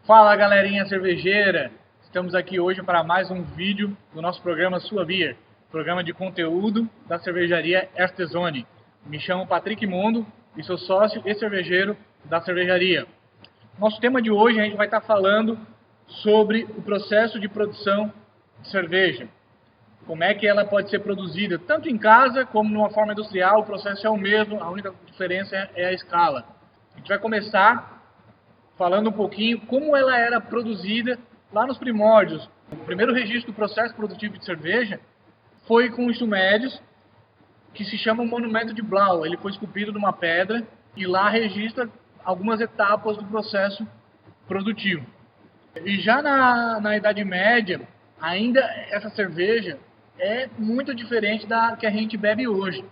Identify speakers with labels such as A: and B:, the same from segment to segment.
A: Fala galerinha cervejeira, estamos aqui hoje para mais um vídeo do nosso programa Sua Beer, programa de conteúdo da cervejaria Erstezone. Me chamo Patrick Mondo e sou sócio e cervejeiro da cervejaria. Nosso tema de hoje a gente vai estar falando sobre o processo de produção de cerveja. Como é que ela pode ser produzida, tanto em casa como numa forma industrial, o processo é o mesmo, a única diferença é a escala. A gente vai começar falando um pouquinho como ela era produzida lá nos primórdios. O primeiro registro do processo produtivo de cerveja foi com instrumentos que se chama Monumento de Blau. Ele foi esculpido numa pedra e lá registra algumas etapas do processo produtivo. E já na Idade Média, ainda essa cerveja é muito diferente da que a gente bebe hoje.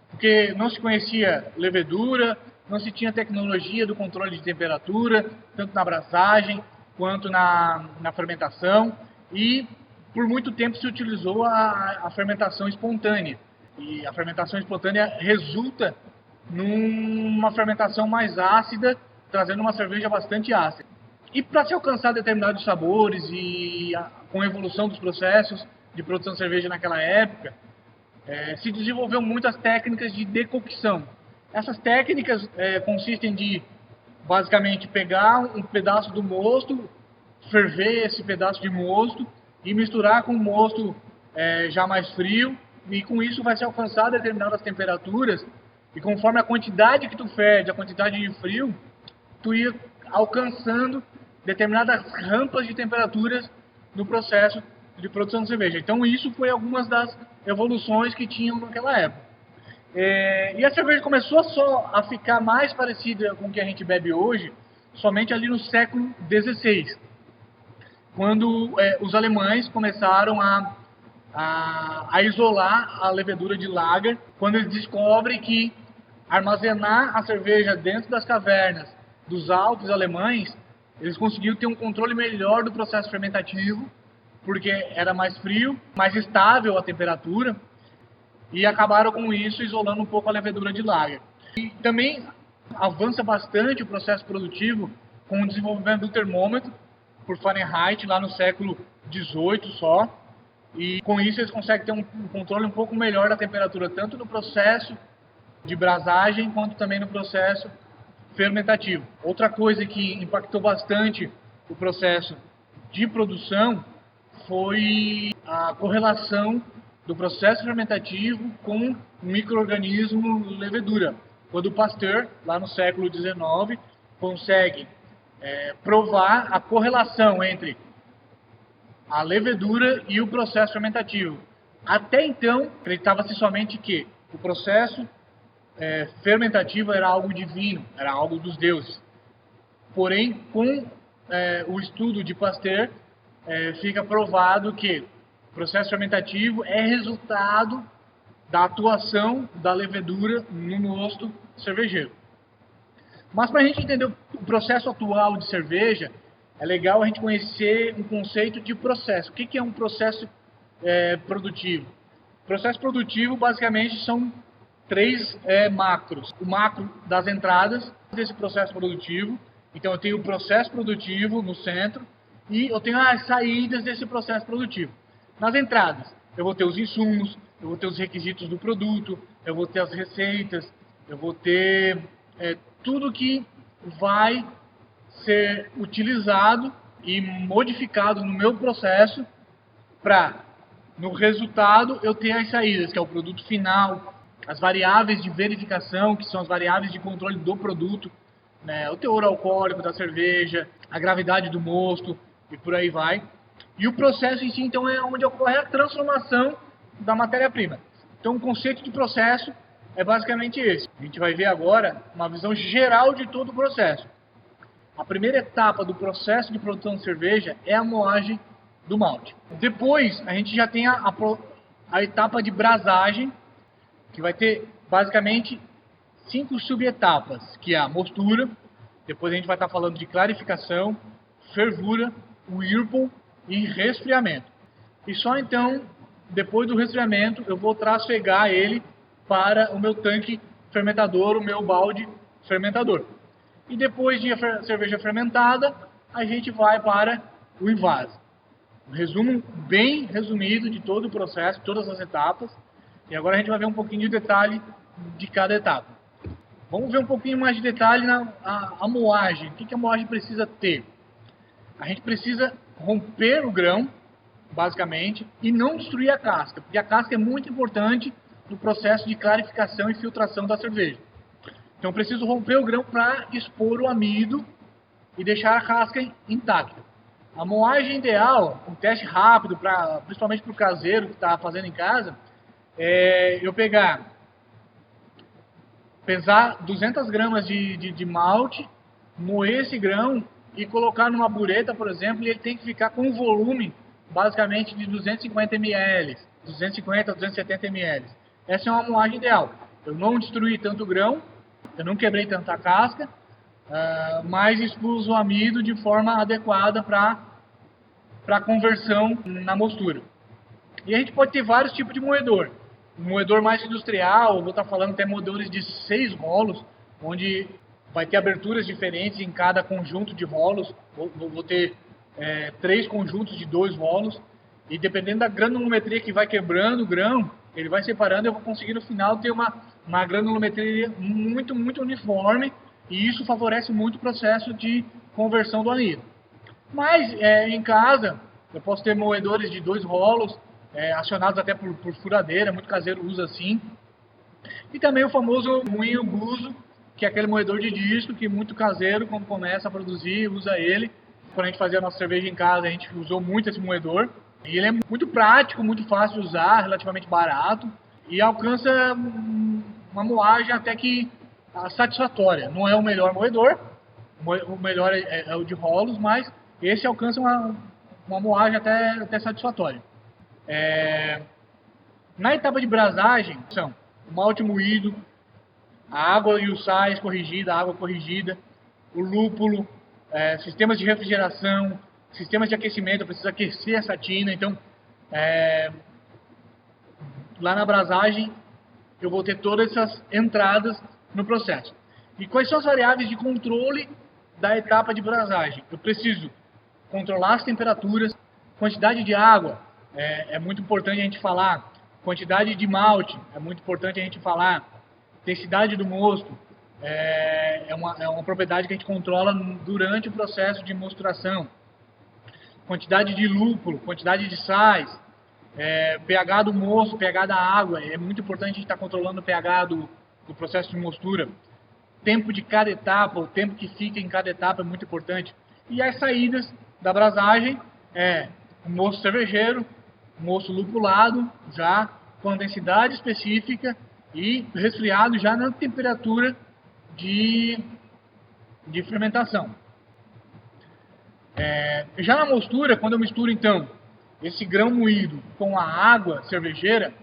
A: Porque não se conhecia levedura, não se tinha tecnologia do controle de temperatura, tanto na brasagem quanto na fermentação, e por muito tempo se utilizou a fermentação espontânea. E a fermentação espontânea resulta numa fermentação mais ácida, trazendo uma cerveja bastante ácida. E para se alcançar determinados sabores e com a evolução dos processos de produção de cerveja naquela época, se desenvolveu muitas técnicas de decocção. Essas técnicas consistem de, basicamente, pegar um pedaço do mosto, ferver esse pedaço de mosto e misturar com o mosto já mais frio, e com isso vai se alcançar determinadas temperaturas, e conforme a quantidade que tu ferve, a quantidade de frio, tu ia alcançando determinadas rampas de temperaturas no processo de produção de cerveja. Então isso foi algumas das evoluções que tinham naquela época. E a cerveja começou só a ficar mais parecida com o que a gente bebe hoje, somente ali no século XVI, quando os alemães começaram a isolar a levedura de lager, quando eles descobrem que armazenar a cerveja dentro das cavernas dos Alpes alemães, eles conseguiram ter um controle melhor do processo fermentativo, porque era mais frio, mais estável a temperatura, e acabaram com isso isolando um pouco a levedura de lager. E também avança bastante o processo produtivo com o desenvolvimento do termômetro por Fahrenheit lá no século XVIII só, e com isso eles conseguem ter um controle um pouco melhor da temperatura, tanto no processo de brasagem quanto também no processo fermentativo. Outra coisa que impactou bastante o processo de produção foi a correlação do processo fermentativo com o micro-organismo levedura. Quando o Pasteur, lá no século XIX, consegue provar a correlação entre a levedura e o processo fermentativo. Até então, acreditava-se somente que o processo fermentativo era algo divino, era algo dos deuses. Porém, com o estudo de Pasteur, fica provado que o processo fermentativo é resultado da atuação da levedura no mosto cervejeiro. Mas para a gente entender o processo atual de cerveja, é legal a gente conhecer um conceito de processo. O que é um processo produtivo? O processo produtivo, basicamente, são três macros. O macro das entradas desse processo produtivo. Então, eu tenho o processo produtivo no centro e eu tenho as saídas desse processo produtivo. Nas entradas, eu vou ter os insumos, eu vou ter os requisitos do produto, eu vou ter as receitas, eu vou ter tudo que vai ser utilizado e modificado no meu processo para, no resultado, eu ter as saídas, que é o produto final, as variáveis de verificação, que são as variáveis de controle do produto, né, o teor alcoólico da cerveja, a gravidade do mosto e por aí vai. E o processo em si, então, é onde ocorre a transformação da matéria-prima. Então, o conceito de processo é basicamente esse. A gente vai ver agora uma visão geral de todo o processo. A primeira etapa do processo de produção de cerveja é a moagem do malte. Depois, a gente já tem a etapa de brasagem, que vai ter basicamente 5 subetapas, que é a mostura, depois a gente vai estar falando de clarificação, fervura, whirlpool e resfriamento. E só então, depois do resfriamento, eu vou trasfegar ele para o meu tanque fermentador, o meu balde fermentador. E depois de a cerveja fermentada, a gente vai para o invase. Um resumo bem resumido de todo o processo, todas as etapas. E agora a gente vai ver um pouquinho de detalhe de cada etapa. Vamos ver um pouquinho mais de detalhe na moagem. O que a moagem precisa ter? A gente precisa romper o grão, basicamente, e não destruir a casca, porque a casca é muito importante no processo de clarificação e filtração da cerveja. Então eu preciso romper o grão para expor o amido e deixar a casca intacta. A moagem ideal, um teste rápido, principalmente para o caseiro que está fazendo em casa, é eu pesar 200 gramas de malte, moer esse grão e colocar numa bureta, por exemplo, e ele tem que ficar com um volume basicamente de 250 ml, 250 a 270 ml. Essa é uma moagem ideal. Eu não destruí tanto o grão, eu não quebrei tanta casca, mas expus o amido de forma adequada para a conversão na mostura. E a gente pode ter vários tipos de moedor. Um moedor mais industrial, vou estar falando até moedores de 6 rolos, onde vai ter aberturas diferentes em cada conjunto de rolos. Vou ter 3 conjuntos de 2 rolos. E dependendo da granulometria que vai quebrando o grão, ele vai separando e eu vou conseguir no final ter uma granulometria muito, muito uniforme. E isso favorece muito o processo de conversão do amido. Mas em casa, eu posso ter moedores de 2 rolos, acionados até por furadeira, muito caseiro usa assim. E também o famoso moinho buzo, que é aquele moedor de disco que muito caseiro, quando começa a produzir, usa ele. Quando a gente fazia a nossa cerveja em casa, a gente usou muito esse moedor. E ele é muito prático, muito fácil de usar, relativamente barato. E alcança uma moagem até que satisfatória. Não é o melhor moedor, o melhor é o de rolos, mas esse alcança uma moagem até satisfatória. Na etapa de brasagem, são o malte moído, a água e os sais corrigida, a água corrigida, o lúpulo, sistemas de refrigeração, sistemas de aquecimento, eu preciso aquecer essa tina. Então, lá na brasagem, eu vou ter todas essas entradas no processo. E quais são as variáveis de controle da etapa de brasagem? Eu preciso controlar as temperaturas, quantidade de água, é muito importante a gente falar, quantidade de malte, é muito importante a gente falar, densidade do mosto, é uma propriedade que a gente controla durante o processo de mosturação, quantidade de lúpulo, quantidade de sais, pH do mosto, pH da água, é muito importante a gente estar controlando o pH do processo de mostura, tempo de cada etapa, o tempo que fica em cada etapa é muito importante, e as saídas da brasagem o mosto cervejeiro, mosto lupulado, já com a densidade específica e resfriado já na temperatura de fermentação. Já na mostura, quando eu misturo então esse grão moído com a água cervejeira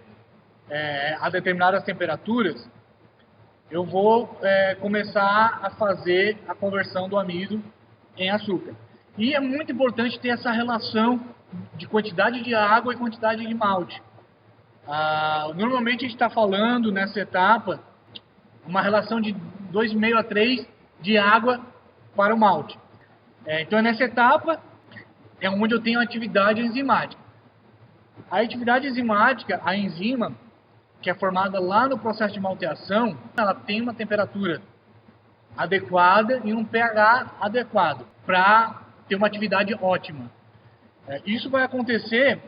A: a determinadas temperaturas, eu vou começar a fazer a conversão do amido em açúcar. E é muito importante ter essa relação de quantidade de água e quantidade de malte. Normalmente a gente está falando nessa etapa uma relação de 2,5 a 3 de água para o malte. Então nessa etapa é onde eu tenho atividade enzimática. A atividade enzimática, a enzima, que é formada lá no processo de malteação, ela tem uma temperatura adequada e um pH adequado para ter uma atividade ótima. Isso vai acontecer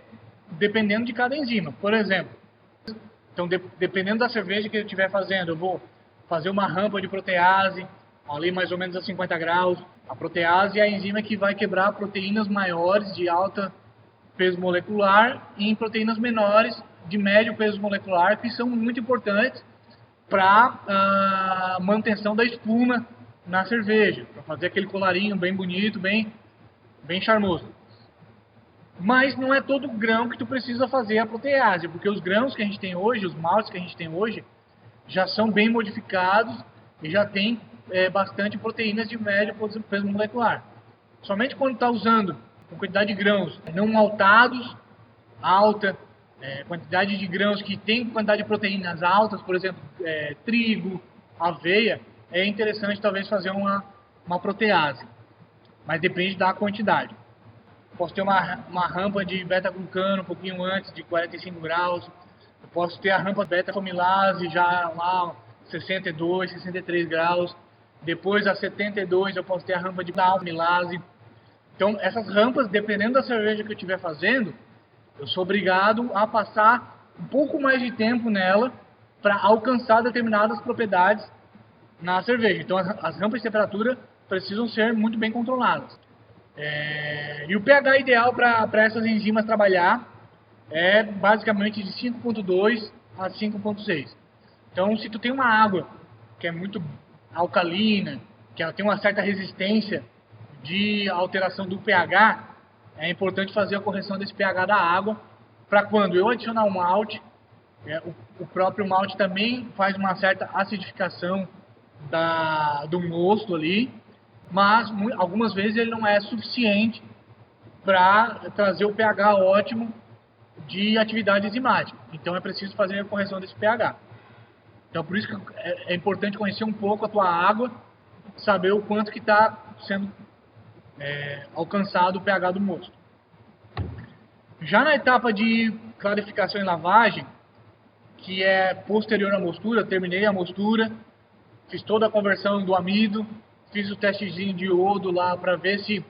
A: dependendo de cada enzima. Por exemplo, então, dependendo da cerveja que eu estiver fazendo, eu vou fazer uma rampa de protease, ali mais ou menos a 50 graus. A protease é a enzima que vai quebrar proteínas maiores de alta peso molecular em proteínas menores de médio peso molecular, que são muito importantes para a manutenção da espuma na cerveja, para fazer aquele colarinho bem bonito, bem charmoso. Mas não é todo grão que tu precisa fazer a protease, porque os grãos que a gente tem hoje, os maltes que a gente tem hoje, já são bem modificados e já tem bastante proteínas de médio peso molecular. Somente quando está usando uma quantidade de grãos não maltados, alta, quantidade de grãos que tem quantidade de proteínas altas, por exemplo, trigo, aveia, é interessante talvez fazer uma protease. mas depende da quantidade. Posso ter uma rampa de beta-glucano um pouquinho antes de 45 graus. Eu posso ter a rampa beta-formilase já lá 62, 63 graus. Depois a 72 eu posso ter a rampa de beta-formilase. Então essas rampas, dependendo da cerveja que eu estiver fazendo, eu sou obrigado a passar um pouco mais de tempo nela para alcançar determinadas propriedades na cerveja. Então as rampas de temperatura precisam ser muito bem controladas. E o pH ideal para essas enzimas trabalhar é basicamente de 5.2 a 5.6. Então, se tu tem uma água que é muito alcalina, que ela tem uma certa resistência de alteração do pH, é importante fazer a correção desse pH da água para quando eu adicionar um malte, o próprio malte também faz uma certa acidificação do mosto ali, mas algumas vezes ele não é suficiente para trazer o pH ótimo de atividade enzimática. Então é preciso fazer a correção desse pH. Então por isso que é importante conhecer um pouco a tua água, saber o quanto que está sendo alcançado o pH do mosto. Já na etapa de clarificação e lavagem, que é posterior à mostura, terminei a mostura, fiz toda a conversão do amido, fiz o testezinho de iodo lá para ver se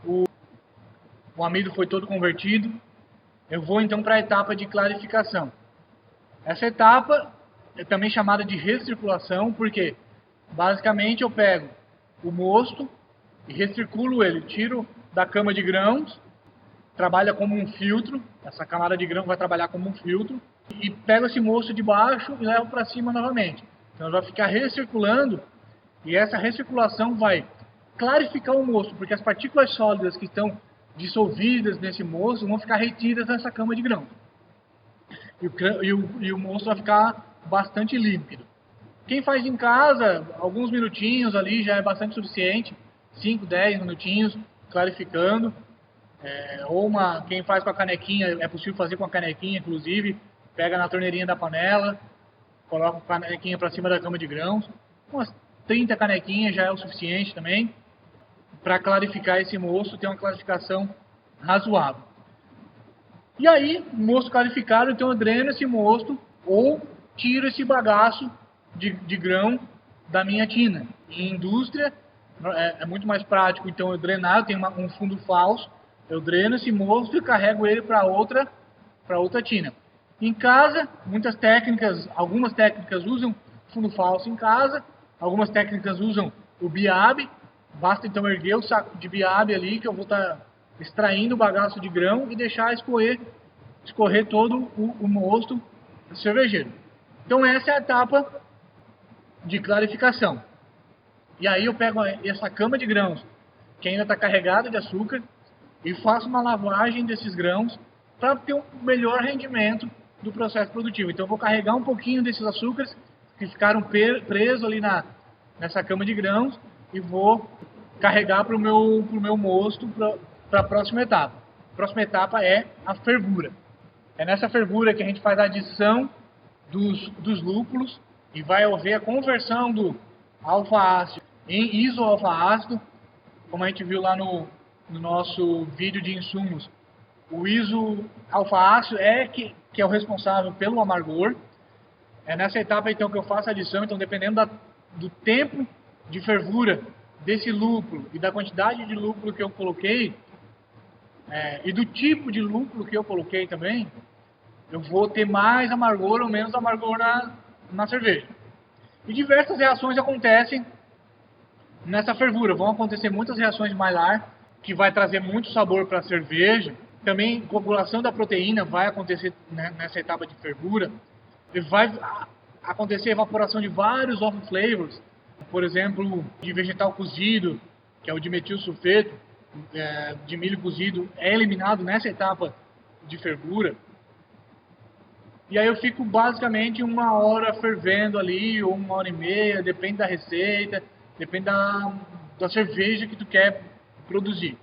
A: o amido foi todo convertido. Eu vou então para a etapa de clarificação. Essa etapa é também chamada de recirculação, porque basicamente eu pego o mosto e recirculo ele, tiro da cama de grãos, trabalha como um filtro, essa camada de grão vai trabalhar como um filtro, e pego esse mosto de baixo e levo para cima novamente. Então vai ficar recirculando, e essa recirculação vai clarificar o mosto, porque as partículas sólidas que estão dissolvidas nesse mosto vão ficar retidas nessa cama de grãos. E o mosto vai ficar bastante límpido. Quem faz em casa, alguns minutinhos ali já é bastante suficiente, 5, 10 minutinhos, clarificando. Quem faz com a canequinha, é possível fazer com a canequinha, inclusive, pega na torneirinha da panela, coloca a canequinha para cima da cama de grãos, umas 30 canequinhas já é o suficiente também, para clarificar esse mosto, ter uma clarificação razoável. E aí, mosto clarificado, então eu dreno esse mosto, ou tiro esse bagaço de grão da minha tina. Em indústria, é muito mais prático, então eu drenar, eu tenho um fundo falso, eu dreno esse mosto e carrego ele para outra tina. Em casa, algumas técnicas usam fundo falso em casa, algumas técnicas usam o biabe. Basta então erguer o saco de biabe ali, que eu vou estar extraindo o bagaço de grão e deixar escorrer todo o mosto cervejeiro. Então essa é a etapa de clarificação. E aí eu pego essa cama de grãos, que ainda está carregada de açúcar, e faço uma lavagem desses grãos para ter um melhor rendimento do processo produtivo. Então eu vou carregar um pouquinho desses açúcares que ficaram presos ali nessa cama de grãos e vou carregar para o meu mosto para a próxima etapa. A próxima etapa é a fervura. É nessa fervura que a gente faz a adição dos lúpulos e vai haver a conversão do alfa-ácido em isoalfa-ácido, como a gente viu lá no nosso vídeo de insumos. O iso-alfa-ácido que é o responsável pelo amargor. É nessa etapa então que eu faço a adição. Então, dependendo do tempo de fervura desse lúpulo e da quantidade de lúpulo que eu coloquei, e do tipo de lúpulo que eu coloquei também, eu vou ter mais amargor ou menos amargor na cerveja. E diversas reações acontecem nessa fervura. Vão acontecer muitas reações de Maillard, que vai trazer muito sabor para a cerveja. Também coagulação da proteína vai acontecer nessa etapa de fervura. E vai acontecer evaporação de vários off flavors, por exemplo, de vegetal cozido, que é o dimetil sulfeto, de milho cozido, é eliminado nessa etapa de fervura. E aí eu fico basicamente 1 hora fervendo ali, ou 1h30, depende da receita, depende da cerveja que tu quer produzir,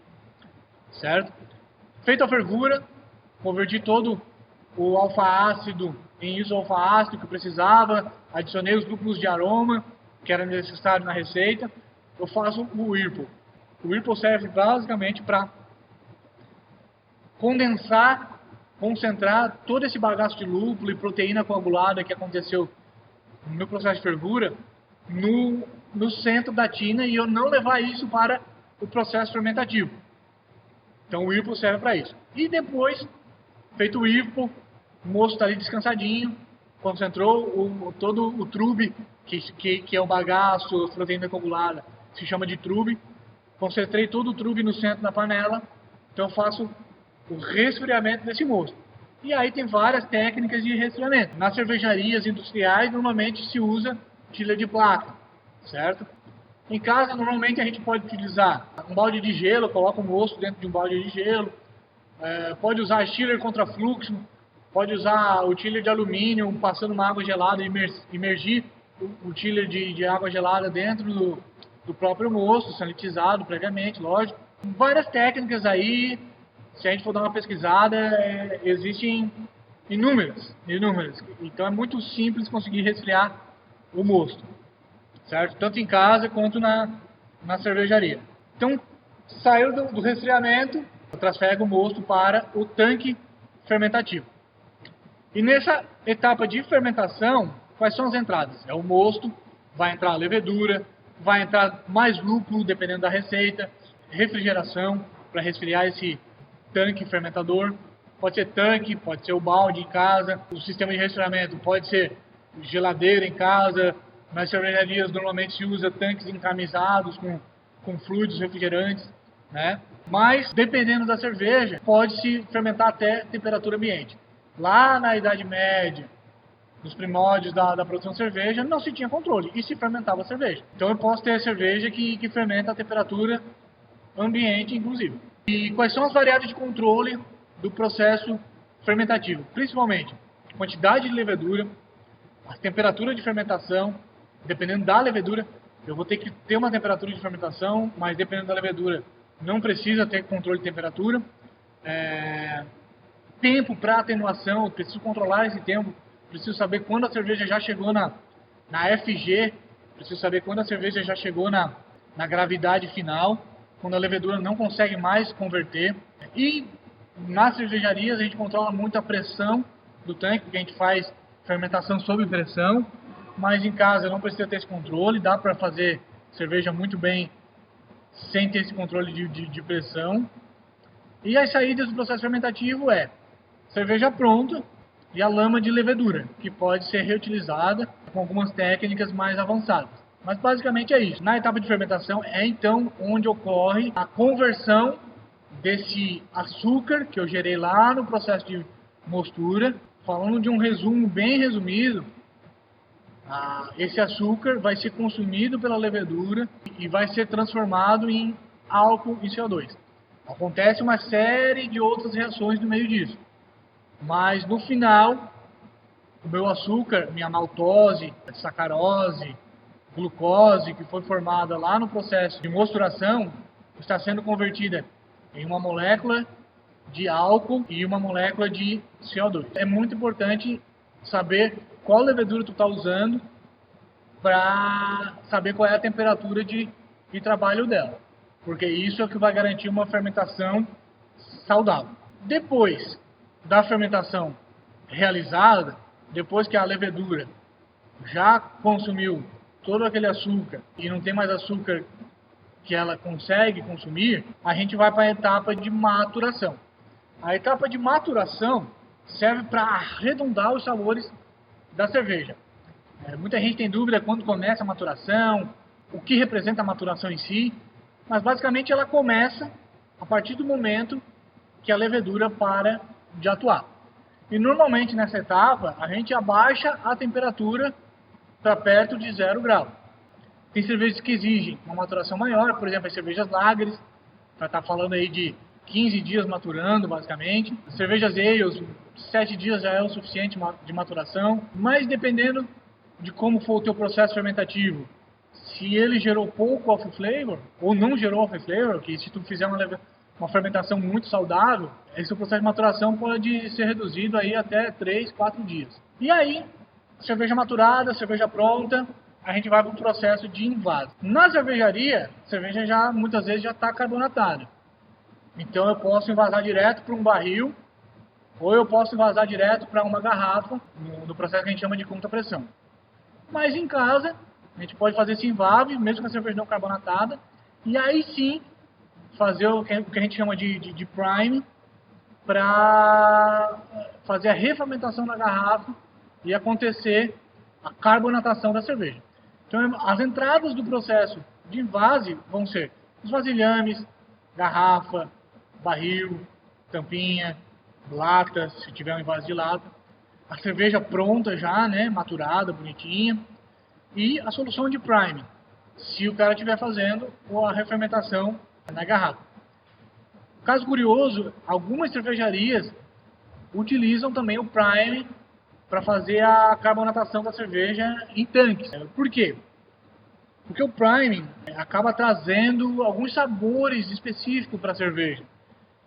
A: certo? Feita a fervura, converti todo o alfa-ácido em isoalfa-ácido que eu precisava, adicionei os lúpulos de aroma que era necessário na receita, eu faço o whirlpool. O Whirlpool serve basicamente para condensar, concentrar todo esse bagaço de lúpulo e proteína coagulada que aconteceu no processo de fervura no centro da tina e eu não levar isso para o processo fermentativo. Então o Whirlpool serve para isso. E depois, feito o Whirlpool, o moço está ali descansadinho, concentrou todo o trube, que é o bagaço, a proteína coagulada, se chama de trube. Concentrei todo o trube no centro da panela, então eu faço o resfriamento desse mosto. E aí tem várias técnicas de resfriamento. Nas cervejarias industriais, normalmente se usa chiller de placa, certo? Em casa, normalmente a gente pode utilizar um balde de gelo, coloca o mosto dentro de um balde de gelo. Pode usar chiller contra fluxo, pode usar o chiller de alumínio, passando uma água gelada e imergir o chiller de água gelada dentro do próprio mosto, sanitizado previamente, lógico. Várias técnicas aí, se a gente for dar uma pesquisada, existem inúmeras. Então é muito simples conseguir resfriar o mosto, certo? Tanto em casa quanto na cervejaria. Então, saiu do resfriamento, eu trasfego o mosto para o tanque fermentativo. E nessa etapa de fermentação, quais são as entradas? É o mosto, vai entrar a levedura, vai entrar mais lúpulo, dependendo da receita, refrigeração, para resfriar esse tanque fermentador. Pode ser tanque, pode ser o balde em casa, o sistema de resfriamento pode ser geladeira em casa. Nas cervejarias normalmente se usa tanques encamisados com fluidos refrigerantes, né? Mas, dependendo da cerveja, pode-se fermentar até temperatura ambiente. Lá na Idade Média, nos primórdios da produção de cerveja, não se tinha controle e se fermentava a cerveja. Então eu posso ter cerveja que fermenta a temperatura ambiente, inclusive. E quais são as variáveis de controle do processo fermentativo? Principalmente a quantidade de levedura, a temperatura de fermentação. Dependendo da levedura, eu vou ter que ter uma temperatura de fermentação, mas dependendo da levedura, não precisa ter controle de temperatura. Tempo para atenuação, eu preciso controlar esse tempo, preciso saber quando a cerveja já chegou na FG, preciso saber quando a cerveja já chegou na gravidade final, quando a levedura não consegue mais converter. E nas cervejarias a gente controla muito a pressão do tanque, porque a gente faz fermentação sob pressão. Mas em casa não precisa ter esse controle, dá para fazer cerveja muito bem sem ter esse controle de pressão. E as saídas do processo fermentativo é cerveja pronta e a lama de levedura, que pode ser reutilizada com algumas técnicas mais avançadas. Mas basicamente é isso. Na etapa de fermentação é então onde ocorre a conversão desse açúcar que eu gerei lá no processo de mostura. Falando de um resumo bem resumido, esse açúcar vai ser consumido pela levedura e vai ser transformado em álcool e CO2. Acontece uma série de outras reações no meio disso. Mas no final, o meu açúcar, minha maltose, sacarose, glucose, que foi formada lá no processo de mosturação, está sendo convertida em uma molécula de álcool e uma molécula de CO2. É muito importante saber qual levedura tu está usando para saber qual é a temperatura de trabalho dela, porque isso é o que vai garantir uma fermentação saudável. Depois da fermentação realizada, depois que a levedura já consumiu todo aquele açúcar e não tem mais açúcar que ela consegue consumir, a gente vai para a etapa de maturação. A etapa de maturação serve para arredondar os sabores da cerveja. Muita gente tem dúvida quando começa a maturação, o que representa a maturação em si, mas basicamente ela começa a partir do momento que a levedura para de atuar. E normalmente nessa etapa a gente abaixa a temperatura para perto de 0 grau. Tem cervejas que exigem uma maturação maior, por exemplo, as cervejas lagers, para estar falando aí de 15 dias maturando, basicamente. Cervejas ales, 7 dias já é o suficiente de maturação, mas dependendo de como for o teu processo fermentativo, se ele gerou pouco off flavor, ou não gerou off flavor, que se tu fizer uma fermentação muito saudável, esse processo de maturação pode ser reduzido aí até 3, 4 dias. E aí, cerveja maturada, cerveja pronta, a gente vai para o processo de invase. Na cervejaria, a cerveja já muitas vezes já está carbonatada. Então eu posso envasar direto para um barril, ou eu posso envasar direto para uma garrafa, no processo que a gente chama de contrapressão. Mas em casa, a gente pode fazer esse invase, mesmo com a cerveja não carbonatada, e aí sim fazer o que a gente chama de prime, para fazer a refermentação na garrafa e acontecer a carbonatação da cerveja. Então, as entradas do processo de invase vão ser os vasilhames, garrafa, barril, tampinha, lata, se tiver um invase de lata, a cerveja pronta já, né, maturada, bonitinha, e a solução de prime, se o cara estiver fazendo a refermentação na garrafa. Caso curioso, algumas cervejarias utilizam também o prime para fazer a carbonatação da cerveja em tanques. Por quê? Porque o prime acaba trazendo alguns sabores específicos para a cerveja.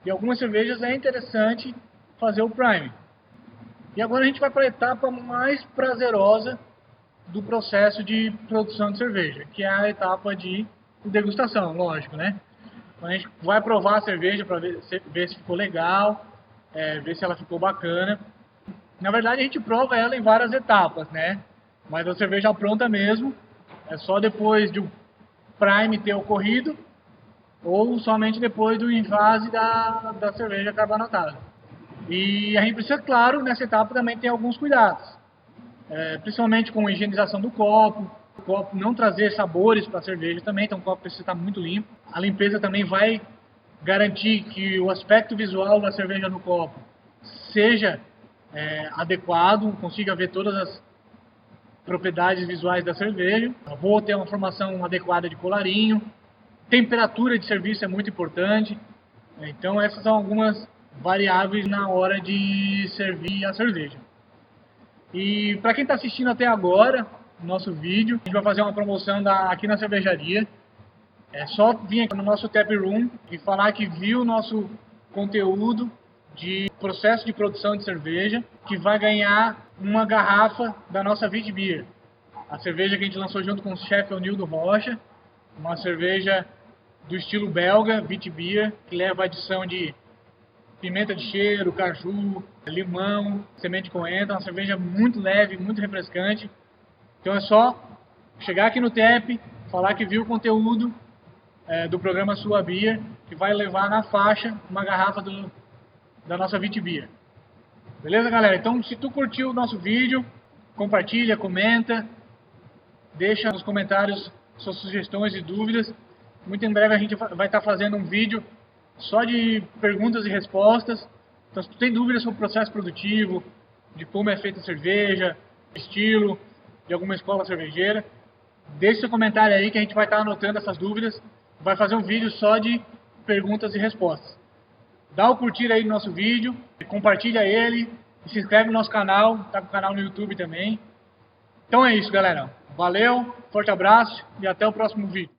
A: E algumas cervejas é interessante fazer o prime. E agora a gente vai para a etapa mais prazerosa do processo de produção de cerveja, que é a etapa de degustação, lógico, né? Então a gente vai provar a cerveja para ver se ficou legal, ver se ela ficou bacana. Na verdade a gente prova ela em várias etapas, né? Mas a cerveja pronta mesmo é só depois de o prime ter ocorrido ou somente depois do invase da cerveja carbonatada. E a gente precisa, claro, nessa etapa também ter alguns cuidados, principalmente com a higienização do copo, o copo não trazer sabores para a cerveja também, então o copo precisa estar muito limpo. A limpeza também vai garantir que o aspecto visual da cerveja no copo seja adequado, consiga ver todas as propriedades visuais da cerveja. Eu vou ter uma formação adequada de colarinho, temperatura de serviço é muito importante. Então essas são algumas variáveis na hora de servir a cerveja. E para quem está assistindo até agora o nosso vídeo, a gente vai fazer uma promoção aqui na cervejaria. É só vir aqui no nosso tap room e falar que viu o nosso conteúdo de processo de produção de cerveja, que vai ganhar uma garrafa da nossa Wheat Beer. A cerveja que a gente lançou junto com o chefe Nildo Rocha, uma cerveja do estilo belga, Wheat Beer, que leva a adição de pimenta de cheiro, caju, limão, semente de coentro, uma cerveja muito leve, muito refrescante. Então é só chegar aqui no TEP, falar que viu o conteúdo do programa Sua Beer, que vai levar na faixa uma garrafa da nossa Wheat Beer. Beleza, galera? Então, se tu curtiu o nosso vídeo, compartilha, comenta, deixa nos comentários suas sugestões e dúvidas. Muito em breve a gente vai estar fazendo um vídeo só de perguntas e respostas. Então, se tu tem dúvidas sobre o processo produtivo, de como é feita a cerveja, estilo, de alguma escola cervejeira, deixe seu comentário aí que a gente vai estar anotando essas dúvidas. Vai fazer um vídeo só de perguntas e respostas. Dá o curtir aí no nosso vídeo, compartilha ele e se inscreve no nosso canal, tá com o canal no YouTube também. Então é isso, galera. Valeu, forte abraço e até o próximo vídeo.